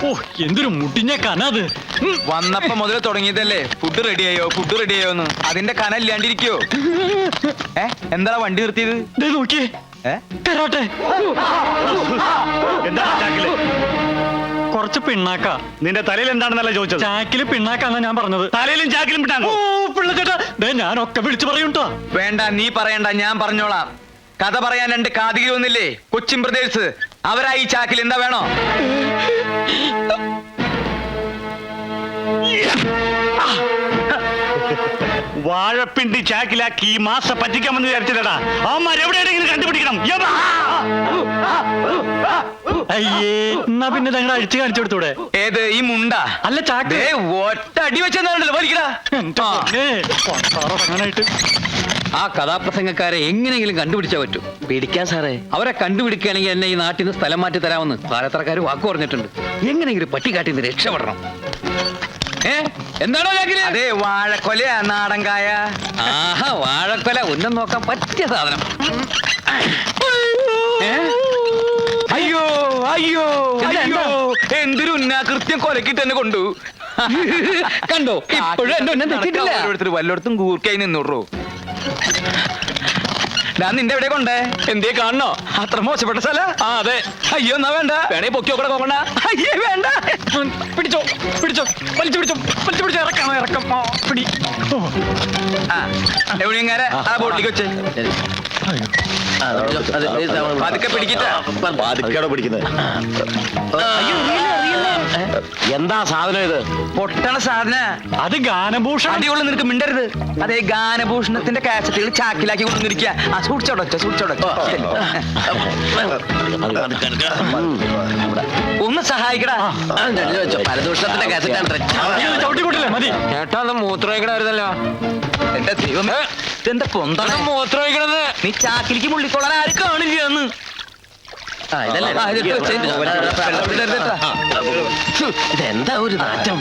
ഓ എന്തൊരു മുടിഞ്ഞ കനത്. വന്നപ്പോ മുതൽ തുടങ്ങിയതല്ലേ ഫുഡ് റെഡിയായോന്ന്. അതിന്റെ കന ഇല്ലാണ്ടിരിക്കോ? എന്താ വണ്ടി നിർത്തിയത്? നോക്കിയേ കരാട്ടെ. കുറച്ച് പിണ്ണാക്ക. നിന്റെ തലയിൽ എന്താണെന്നല്ല ചോദിച്ചത്. ചാക്കില് പിണ്ണാക്കാന്നാ ഞാൻ പറഞ്ഞത്. തലയിലും ചാക്കിലും പിണ്ണാക്കോ? പിള്ളച്ചേട്ടാ ഞാനൊക്കെ വിളിച്ചു പറയൂട്ടോ. വേണ്ട, നീ പറയണ്ട, ഞാൻ പറഞ്ഞോളാം. കഥ പറയാൻ 2 കാതികയൊന്നില്ലേ, കൊച്ചിൻ ബ്രദേഴ്സ്. അവരായി ചാക്കിൽ എന്താ വേണോ? വാഴപ്പിണ്ടി ചാക്കിലാക്കി ഈ മാസ പറ്റിക്കാമെന്ന് വിചാരിച്ചില്ലടാ. അവന്മാർ എവിടെയെങ്കിലും കണ്ടുപിടിക്കണം. അയ്യേ, എന്നാ പിന്നെ ഞങ്ങൾ അഴിച്ചു കാണിച്ചു കൊടുത്തൂടെ? ഏത്, ഈ മുണ്ട? അല്ല ചാക്ക്. ഒറ്റ അടി വെച്ചെന്നാണല്ലോ വലിക്കടാ. ആ കഥാപ്രസംഗക്കാരെ എങ്ങനെയെങ്കിലും കണ്ടുപിടിച്ചാൽ പറ്റൂ. പിടിക്കാൻ സാറേ, അവരെ കണ്ടുപിടിക്കുകയാണെങ്കിൽ എന്നെ ഈ നാട്ടിൽ നിന്ന് സ്ഥലം മാറ്റി തരാമെന്ന് പാലത്തറക്കാർ വാക്ക് പറഞ്ഞിട്ടുണ്ട്. എങ്ങനെയെങ്കിലും പട്ടിക്കാട്ടിൽ നിന്ന് രക്ഷപ്പെടണം. എന്താണോ ചാക്കില്? അതെ, വാഴക്കൊലയാ, നാടൻകായ. ആഹാ, വാഴക്കൊല ഉന്നം നോക്കാൻ പറ്റിയ സാധനം. അയ്യോ അയ്യോ അയ്യോ, എന്തൊരു ഉന്നാകൃത്യം കൊലക്കിട്ട് തന്നെ കൊണ്ടു. കണ്ടോ, ഇപ്പോഴും എന്റെ ഉന്നം തെറ്റിട്ടില്ല. വല്ലയിടത്തും കൂർക്കായി നിന്നോടോ. ഞാൻ നിന്റെ എവിടെ കൊണ്ടേ? എന്തേ കാണണോ? അത്ര മോശപ്പെട്ട സ്ഥല? അതെ. അയ്യോ, എന്നാ വേണ്ട. വേണേ പൊക്കി നോക്കണ നോക്കണ്ട. അയ്യേ വേണ്ട. പിടിച്ചോ പിടിച്ചോ, വലിച്ചു പിടിച്ചോ, വലിച്ചു പിടിച്ചോ. ഇറക്കണോ? ഇറക്കം പിടി. എവിടെയെങ്ങനെ ആ ബോട്ടിലേക്ക് വെച്ചേ. പതുക്കെ പിടിക്കട്ടെ. പിടിക്കുന്നത് എന്താ സാധനം ഇത്? പൊട്ടണ സാധന. അത് ഗാനഭൂഷണം. അടിയുള്ള നിനക്ക് മിണ്ടരുത്. അതേ, ഗാനഭൂഷണത്തിന്റെ കാസറ്റുകൾ ചാക്കിലാക്കി കൊണ്ടുവന്നിരിക്കുക. ആ സൂക്ഷിച്ചോടൊച്ച സൂക്ഷിച്ചോടൊച്ച. ഒന്ന് സഹായിക്കടാ. പരദൂഷണത്തിന്റെ കാസറ്റാണ്. ചവിട്ടിക്കൂട്ടില്ലേ? മതി. ചേട്ടാ, അത് മൂത്രമൊഴിക്കണമായിരുന്നല്ലോ. എന്റെ ദൈവമേ, ഇതെന്താ പൊന്താണ് മൂത്രമൊഴിക്കണത്? നീ ചാക്കിലേക്ക് മുള്ളിക്കൊള്ളാൻ ആരും കാണില്ല എന്ന്. ഇതെന്താ ഒരു നാറ്റം?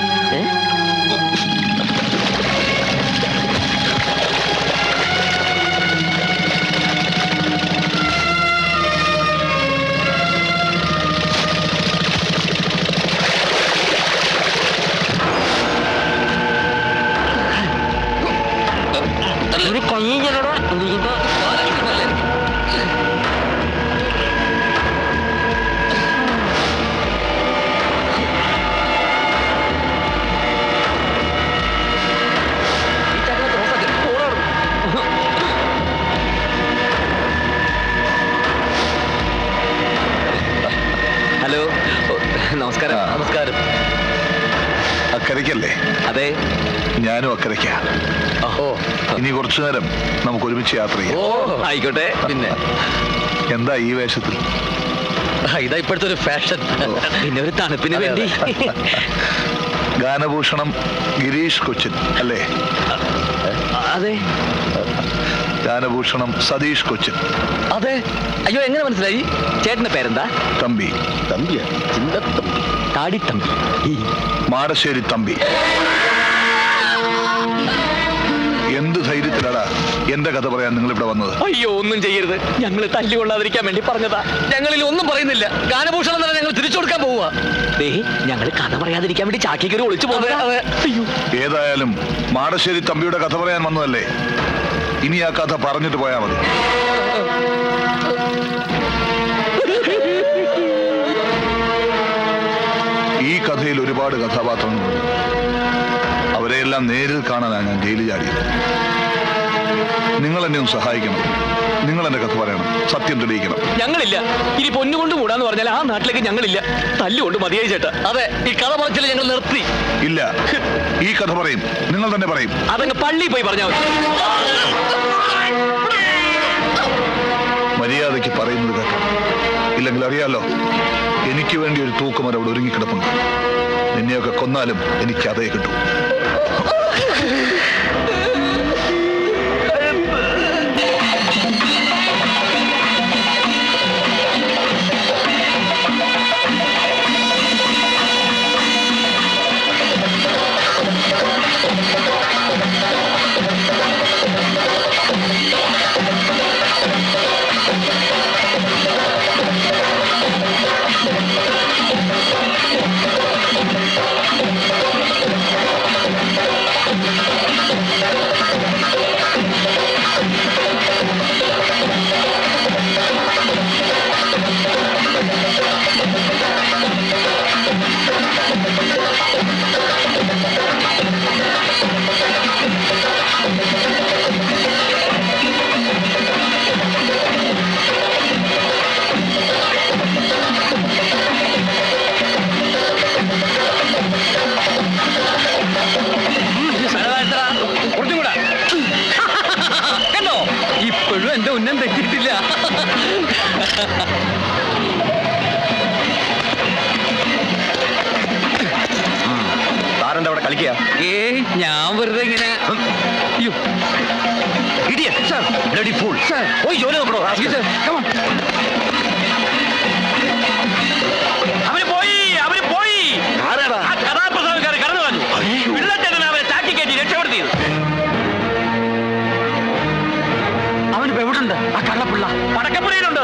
ഒരു കൊയ്യലോ നമസ്കാരം. നമസ്കാരം. അക്കരയ്ക്കല്ലേ? അതെ, ഞാനും അക്കരയ്ക്കാ. ഇനി കുറച്ചു നേരം നമുക്ക് ഒരുമിച്ച് യാത്ര ചെയ്യാം. ആയിക്കോട്ടെ. പിന്നെ എന്താ ഈ വേഷത്തിൽ? ഇതാ ഇപ്പോഴത്തെ ഒരു ഫാഷൻ. പിന്നെ ഒരു തണുപ്പിന് വേണ്ടി. ഗാനഭൂഷണം ഗിരീഷ് കൊച്ചിൻ അല്ലേ? അതെ. ഗാനഭൂഷണം സതീഷ് കൊച്ചിൻ. അതെ. അയ്യോ, എങ്ങനെ മനസ്സിലായി? ചേട്ടന്റെ പേരെന്താ? തമ്പി. തമ്പിയാ? ചിന്തത്തമ്പി, താടിത്തമ്പി, മാടശ്ശേരി തമ്പി. എന്ത് ധൈര്യത്തിലാടാ എന്റെ കഥ പറയാൻ നിങ്ങൾ ഇവിടെ വന്നത്? അയ്യോ, ഒന്നും ചെയ്യരുത്. ഞങ്ങൾ തല്ലുകൊള്ളാതിരിക്കാൻ വേണ്ടി പറഞ്ഞതാ. ഞങ്ങളിൽ ഒന്നും പറയുന്നില്ല. ഗാനഭൂഷണം തന്നെ ഞങ്ങൾ തിരിച്ചു കൊടുക്കാൻ പോവുക. ഞങ്ങൾ കഥ പറയാതിരിക്കാൻ വേണ്ടി ചാക്കിക്കറി ഒളിച്ചു പോകുന്നത്. ഏതായാലും മാടശ്ശേരി തമ്പിയുടെ കഥ പറയാൻ വന്നതല്ലേ, ഇനി ആ കഥ പറഞ്ഞിട്ട് പോയാൽ മതി. ഈ കഥയിൽ ഒരുപാട് കഥാപാത്രങ്ങളുണ്ട്. അവരെയെല്ലാം നേരിൽ കാണാനാണ് ഞാൻ ജയിലിൽ ചാടിയത്. നിങ്ങൾ എന്നെ ഒന്ന് സഹായിക്കണം. നിങ്ങൾ എന്റെ കഥ പറയണം, സത്യം തെളിയിക്കണം. ഞങ്ങളില്ല. ഇനി പൊന്നുകൊണ്ട് കൂടാന്ന് പറഞ്ഞാൽ ആ നാട്ടിലേക്ക് ഞങ്ങളില്ല. തല്ലുകൊണ്ട് മതിയായി ചേട്ടാ. അതെ, ഈ കഥ പറച്ചില്ല ഞങ്ങൾ നിർത്തി. ഇല്ല, ഈ കഥ പറയും, നിങ്ങൾ തന്നെ പറയും. അതങ്ങ് പള്ളി പോയി പറഞ്ഞാൽ മതി. മര്യാദയ്ക്ക് പറയുന്നത് കേട്ടോ, ഇല്ലെങ്കിൽ അറിയാലോ, എനിക്ക് വേണ്ടി ഒരു തൂക്കുമരം അവിടെ ഒരുങ്ങിക്കിടപ്പുണ്ട്. നിന്നെയൊക്കെ കൊന്നാലും എനിക്ക് അതേ കിട്ടൂ. താരെന്താ അവിടെ കളിക്കുക? ഏയ് ഞാൻ വെറുതെ ഇങ്ങനെ അയ്യോ Idiot! Sir! Bloody fool! Sir! പോയി ജോലി നോക്കണോ? Come on. അവര് പോയി ആരാടാ? ആ കഥാപ്രസംഗക്കാർ കടന്നു വന്നു. പിള്ളച്ചേട്ടൻ അവരെ ചാറ്റിക്കയറ്റി രക്ഷപ്പെടുത്തിയത്. അവനിപ്പോ എവിടുണ്ട് ആ കള്ളപ്പിള്ള? പടക്കപ്പുരയിലുണ്ട്.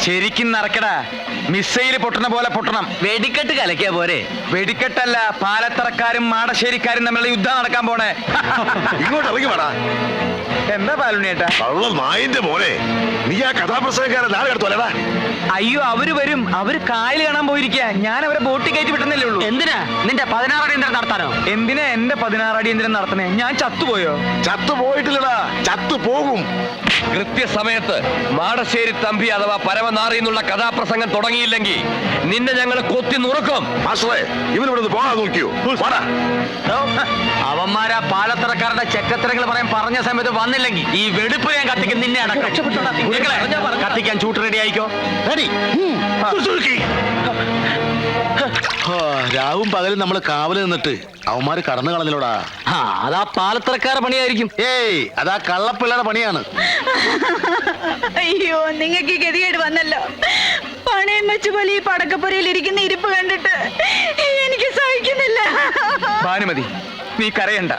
ശരിക്കും നടക്കടാ. മിസൈല് പൊട്ടണ പോലെ പൊട്ടണം. വെടിക്കെട്ട് കലക്കിയ പോരെ? വെടിക്കെട്ടല്ല, പാലത്തറക്കാരും മാടശ്ശേരിക്കാരും തമ്മിലുള്ള യുദ്ധം നടക്കാൻ പോണേ. ഇങ്ങോട്ട് ഇറങ്ങി വേടാ. എന്താ പാലുണ്ണിയേട്ടാ? കള്ള നായിന്റെ മോനെ, നീ ആ കഥാപ്രസംഗക്കാരെ നാളെ എടുത്തോലേടാ. അയ്യോ, അവര് വരും. അവര് കായൽ കാണാൻ പോയിരിക്കുക. ഞാൻ അവരെ ബോട്ടിൽ കയറ്റി വിട്ടുന്നല്ലേ ഉള്ളൂ. എന്തിനാ നിന്റെ 16 അടിയന്തരം നടത്താനോ? എന്തിനാ എന്റെ 16 അടിയന്തരം നടത്തണേ? ഞാൻ ചത്തുപോയോ? ചത്തു പോയിട്ടില്ലടാ, ചത്തു പോകും. കൃത്യസമയത്ത് മാടശ്ശേരി തമ്പി അഥവാ പരമനാറി എന്നുള്ള കഥാപ്രസംഗം തുടങ്ങിയില്ലെങ്കിൽ നിന്നെ ഞങ്ങൾ കൊത്തി നുറുക്കും. മാസ്റ്ററെ, ഇവനിവിടെ നിന്ന് പോകാൻ നോക്കിയോ? വാടാ. അവന്മാരാ പാലത്തറക്കാരുടെ ചെക്കത്തരങ്ങൾ പറയാൻ പറഞ്ഞ സമയത്ത് വന്നില്ലെങ്കിൽ ഈ വെടുപ്പ് ഞാൻ കത്തിക്കും. നിന്നെ അടക്കം കത്തിക്കാൻ ചൂട്ട് റെഡി ആയിക്കോ. രാവും പകലും നമ്മൾ കാവല് നിന്നിട്ട് അവന്മാര് കടന്നു കളഞ്ഞിലോടാ. അതാ പാലത്തറക്കാരുടെ പണിയായിരിക്കും. ഏയ് അതാ കള്ളപ്പിള്ളയുടെ പണിയാണ്. അയ്യോ, നിങ്ങൾക്ക് ഈ ഗതികേട് വന്നല്ലോ. പണയം വെച്ച് പോലെ ഈ പടക്കപ്പുരയിൽ ഇരിക്കുന്ന ഇരിപ്പ് കണ്ടിട്ട് എനിക്ക് സഹിക്കുന്നില്ല. ഭാനുമതി, നീ കരയണ്ട.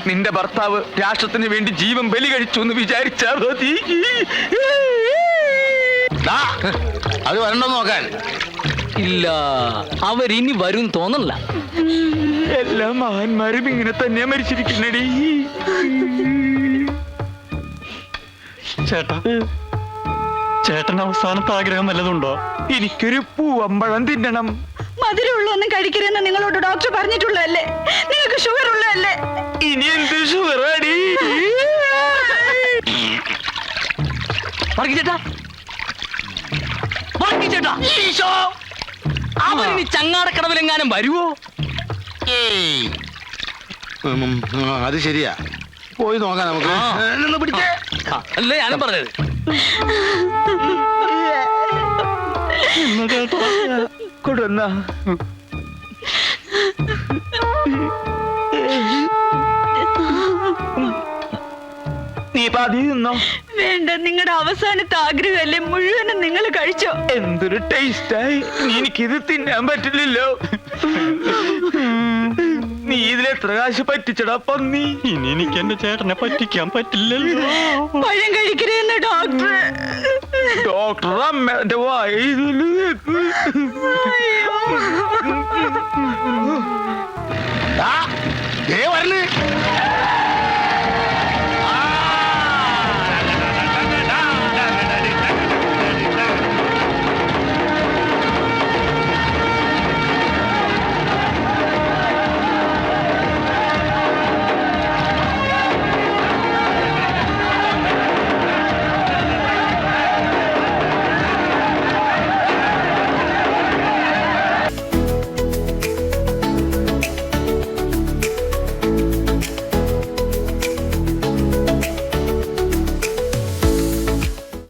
നിന്റെ ഭർത്താവ് രാഷ്ട്രത്തിന് വേണ്ടി ജീവൻ ബലി കഴിച്ചു എന്ന് വിചാരിച്ചാ മതി. ദാ, അത് വരണ്ടോ നോക്കാൻ. ഇല്ല, അവരിനി വരും തോന്നല്ല. എല്ലാ മഹാന്മാരും ഇങ്ങനെ തന്നെയാ മരിച്ചിരിക്കുന്നടി. ചേട്ടാ, ചേട്ടൻ അവസാനത്തെ ആഗ്രഹം വല്ലതുണ്ടോ? എനിക്കൊരു പൂവമ്പഴം തിന്നണം. മധുരമുള്ളൊന്നും കഴിക്കരുതെന്ന് നിങ്ങളോട് ഡോക്ടർ പറഞ്ഞിട്ടുള്ളതല്ലേ? നിങ്ങൾക്ക് ഷുഗർ ഉള്ളതല്ലേ? ഇനി എന്ത് ഷുഗറാടി? ചേട്ടാ, അവരിനി ചങ്ങാടക്കടവിലെങ്ങാനും വരുവോ? ഏയ് അത് ശരിയാ, പോയി നോക്കാം നമുക്ക്. നിന്ന് പിടിച്ചേ. അല്ലേ ഞാനും പറഞ്ഞത്. കൊടുന്ന നീ പാതി നിന്നോ? വേണ്ട, നിങ്ങളുടെ അവസാനത്തെ ആഗ്രഹമല്ലേ, മുഴുവനും നിങ്ങൾ കഴിച്ചോ. എന്തൊരു ടേസ്റ്റായി. എനിക്കിത് തിന്നാൻ പറ്റില്ലല്ലോ. നീ ഇതിലെത്ര കാശ് പറ്റിച്ചടാ പന്നി? ഇനി എനിക്ക് എന്റെ ചേട്ടനെ പറ്റിക്കാൻ പറ്റില്ലല്ലോ. പഴം കഴിക്കരുതെന്ന് ഡോക്ടർ. ഡോക്ടർ അമ്മന്റെ വായ ദാ, ദേ വരണ